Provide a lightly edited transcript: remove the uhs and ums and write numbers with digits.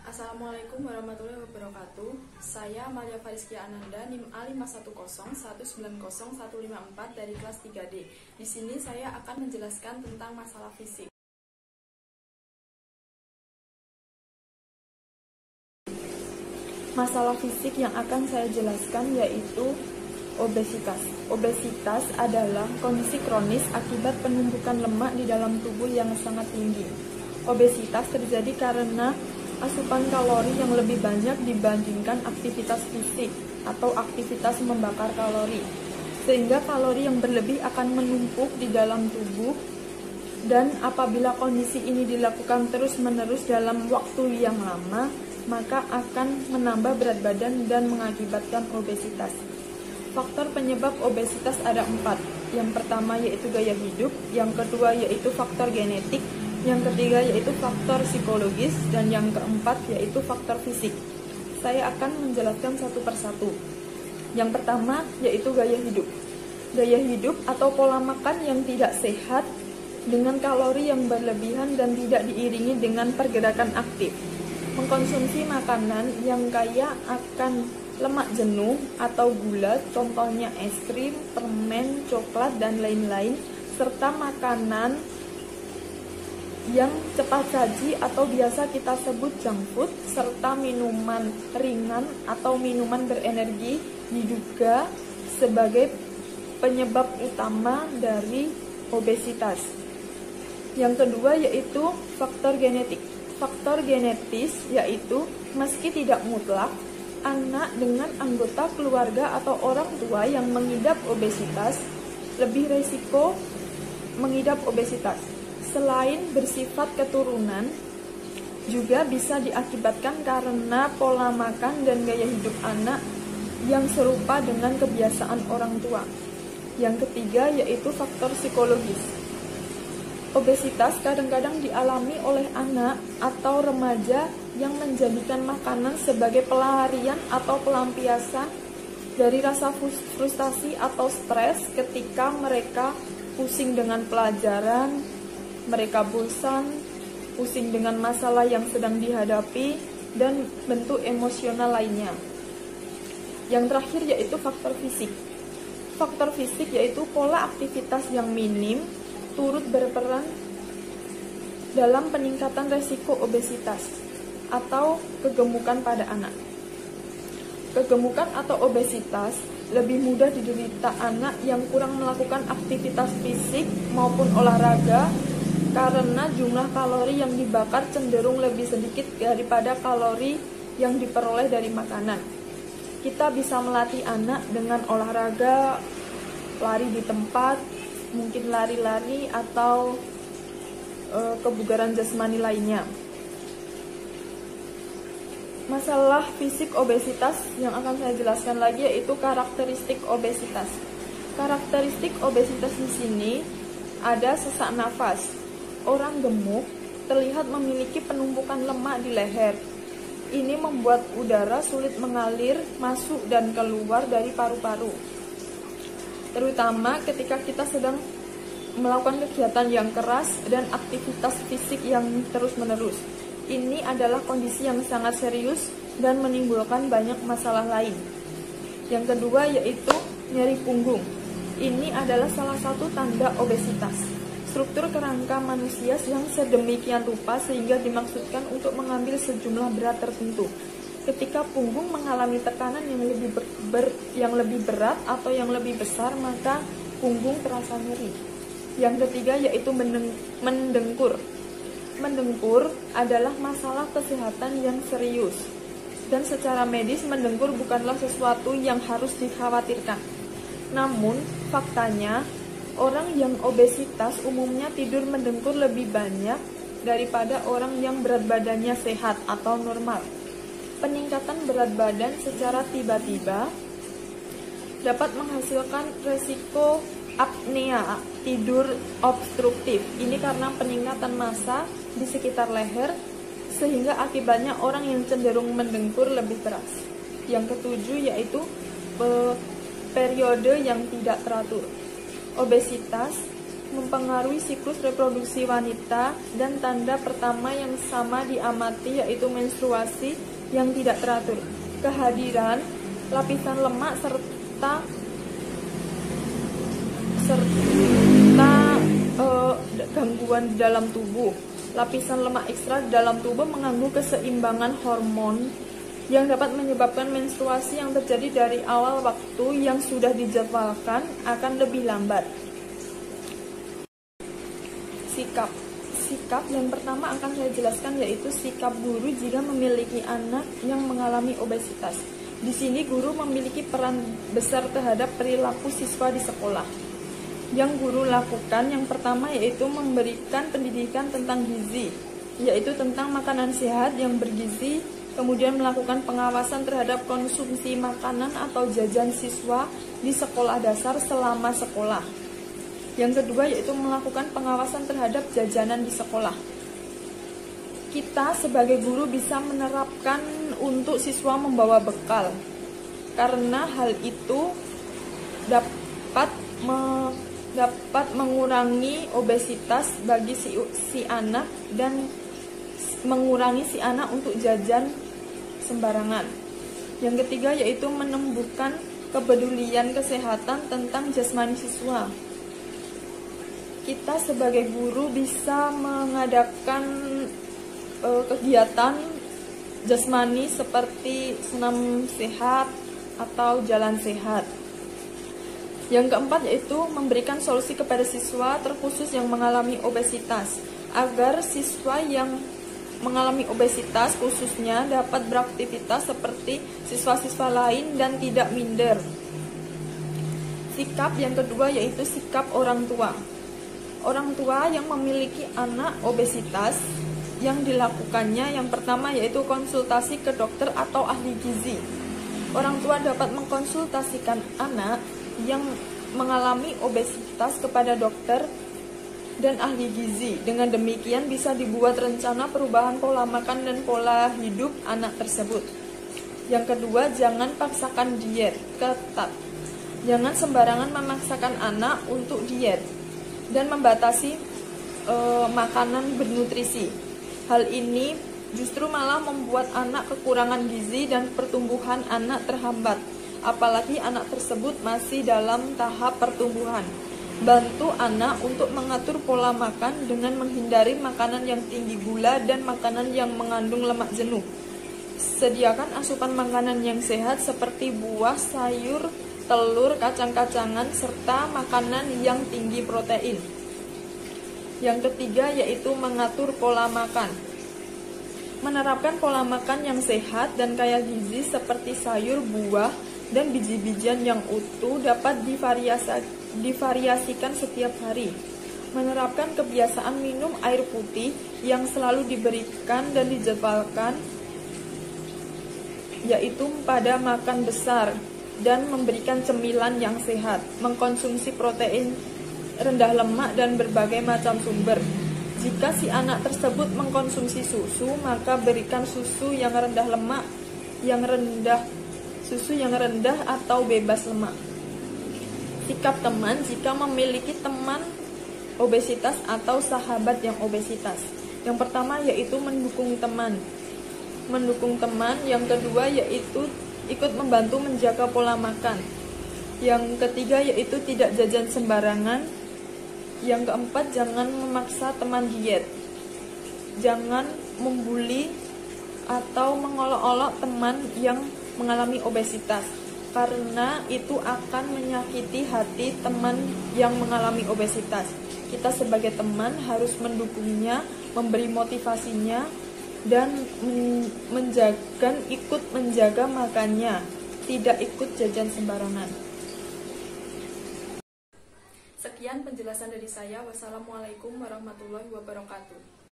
Assalamualaikum warahmatullahi wabarakatuh. Saya Maria Fariskia Ananda, NIM A5101901554 dari kelas 3D. Di sini saya akan menjelaskan tentang masalah fisik. Masalah fisik yang akan saya jelaskan yaitu obesitas. Obesitas adalah kondisi kronis akibat penumpukan lemak di dalam tubuh yang sangat tinggi. Obesitas terjadi karena asupan kalori yang lebih banyak dibandingkan aktivitas fisik atau aktivitas membakar kalori, sehingga kalori yang berlebih akan menumpuk di dalam tubuh, dan apabila kondisi ini dilakukan terus-menerus dalam waktu yang lama, maka akan menambah berat badan dan mengakibatkan obesitas. Faktor penyebab obesitas ada 4. Yang pertama yaitu gaya hidup, yang kedua yaitu faktor genetik, yang ketiga yaitu faktor psikologis, dan yang keempat yaitu faktor fisik. Saya akan menjelaskan satu persatu. Yang pertama yaitu gaya hidup. Gaya hidup atau pola makan yang tidak sehat dengan kalori yang berlebihan dan tidak diiringi dengan pergerakan aktif. Mengkonsumsi makanan yang kaya akan lemak jenuh atau gula, contohnya es krim, permen, coklat, dan lain-lain, serta makanan yang cepat saji atau biasa kita sebut junk food, serta minuman ringan atau minuman berenergi diduga sebagai penyebab utama dari obesitas. Yang kedua yaitu faktor genetik. Faktor genetis yaitu meski tidak mutlak, anak dengan anggota keluarga atau orang tua yang mengidap obesitas lebih risiko mengidap obesitas. Selain bersifat keturunan, juga bisa diakibatkan karena pola makan dan gaya hidup anak yang serupa dengan kebiasaan orang tua. Yang ketiga yaitu faktor psikologis. Obesitas kadang-kadang dialami oleh anak atau remaja yang menjadikan makanan sebagai pelarian atau pelampiasan dari rasa frustasi atau stres ketika mereka pusing dengan pelajaran, mereka bosan, pusing dengan masalah yang sedang dihadapi, dan bentuk emosional lainnya. Yang terakhir yaitu faktor fisik. Faktor fisik yaitu pola aktivitas yang minim turut berperan dalam peningkatan resiko obesitas atau kegemukan pada anak. Kegemukan atau obesitas lebih mudah diderita anak yang kurang melakukan aktivitas fisik maupun olahraga, karena jumlah kalori yang dibakar cenderung lebih sedikit daripada kalori yang diperoleh dari makanan. Kita bisa melatih anak dengan olahraga, lari di tempat, mungkin lari-lari atau kebugaran jasmani lainnya. Masalah fisik obesitas yang akan saya jelaskan lagi yaitu karakteristik obesitas. Karakteristik obesitas di sini ada sesak nafas. Orang gemuk terlihat memiliki penumpukan lemak di leher. Ini membuat udara sulit mengalir masuk dan keluar dari paru-paru, terutama ketika kita sedang melakukan kegiatan yang keras dan aktivitas fisik yang terus-menerus. Ini adalah kondisi yang sangat serius dan menimbulkan banyak masalah lain. Yang kedua yaitu nyeri punggung. Ini adalah salah satu tanda obesitas. Struktur kerangka manusia yang sedemikian rupa sehingga dimaksudkan untuk mengambil sejumlah berat tertentu. Ketika punggung mengalami tekanan yang lebih berat atau yang lebih besar, maka punggung terasa nyeri. Yang ketiga yaitu mendengkur. Mendengkur adalah masalah kesehatan yang serius, dan secara medis mendengkur bukanlah sesuatu yang harus dikhawatirkan. Namun, faktanya, orang yang obesitas umumnya tidur mendengkur lebih banyak daripada orang yang berat badannya sehat atau normal. Peningkatan berat badan secara tiba-tiba dapat menghasilkan resiko apnea, tidur obstruktif. Ini karena peningkatan massa di sekitar leher, sehingga akibatnya orang yang cenderung mendengkur lebih keras. Yang ketujuh yaitu periode yang tidak teratur. Obesitas mempengaruhi siklus reproduksi wanita, dan tanda pertama yang sama diamati yaitu menstruasi yang tidak teratur. Kehadiran lapisan lemak serta gangguan di dalam tubuh. Lapisan lemak ekstra di dalam tubuh mengganggu keseimbangan hormon yang dapat menyebabkan menstruasi yang terjadi dari awal waktu yang sudah dijadwalkan akan lebih lambat. Sikap yang pertama akan saya jelaskan yaitu sikap guru jika memiliki anak yang mengalami obesitas. Di sini guru memiliki peran besar terhadap perilaku siswa di sekolah. Yang guru lakukan yang pertama yaitu memberikan pendidikan tentang gizi, yaitu tentang makanan sehat yang bergizi, kemudian melakukan pengawasan terhadap konsumsi makanan atau jajan siswa di sekolah dasar selama sekolah. Yang kedua yaitu melakukan pengawasan terhadap jajanan di sekolah. Kita sebagai guru bisa menerapkan untuk siswa membawa bekal, karena hal itu dapat mengurangi obesitas bagi si anak dan mengurangi si anak untuk jajan sembarangan. Yang ketiga yaitu menumbuhkan kepedulian kesehatan tentang jasmani siswa. Kita sebagai guru bisa mengadakan kegiatan jasmani seperti senam sehat atau jalan sehat. Yang keempat yaitu memberikan solusi kepada siswa terkhusus yang mengalami obesitas, agar siswa yang mengalami obesitas khususnya dapat beraktivitas seperti siswa-siswa lain dan tidak minder. Sikap yang kedua yaitu sikap orang tua. Orang tua yang memiliki anak obesitas, yang dilakukannya yang pertama yaitu konsultasi ke dokter atau ahli gizi. Orang tua dapat mengkonsultasikan anak yang mengalami obesitas kepada dokter dan ahli gizi. Dengan demikian bisa dibuat rencana perubahan pola makan dan pola hidup anak tersebut. Yang kedua, jangan paksakan diet ketat. Jangan sembarangan memaksakan anak untuk diet dan membatasi makanan bernutrisi. Hal ini justru malah membuat anak kekurangan gizi dan pertumbuhan anak terhambat, apalagi anak tersebut masih dalam tahap pertumbuhan. Bantu anak untuk mengatur pola makan dengan menghindari makanan yang tinggi gula dan makanan yang mengandung lemak jenuh. Sediakan asupan makanan yang sehat seperti buah, sayur, telur, kacang-kacangan, serta makanan yang tinggi protein. Yang ketiga yaitu mengatur pola makan. Menerapkan pola makan yang sehat dan kaya gizi seperti sayur, buah, dan biji-bijian yang utuh dapat divariasikan setiap hari. Menerapkan kebiasaan minum air putih yang selalu diberikan dan dijadwalkan, yaitu pada makan besar, dan memberikan cemilan yang sehat, mengkonsumsi protein, rendah lemak, dan berbagai macam sumber. Jika si anak tersebut mengkonsumsi susu, maka berikan susu yang rendah lemak, susu yang rendah atau bebas lemak. Sikap teman jika memiliki teman obesitas atau sahabat yang obesitas. Yang pertama yaitu mendukung teman. Yang kedua yaitu ikut membantu menjaga pola makan. Yang ketiga yaitu tidak jajan sembarangan. Yang keempat, jangan memaksa teman diet. Jangan membuli atau mengolok-olok teman yang mengalami obesitas, karena itu akan menyakiti hati teman yang mengalami obesitas. Kita sebagai teman harus mendukungnya, memberi motivasinya, dan ikut menjaga makannya, tidak ikut jajan sembarangan. Sekian penjelasan dari saya. Wassalamualaikum warahmatullahi wabarakatuh.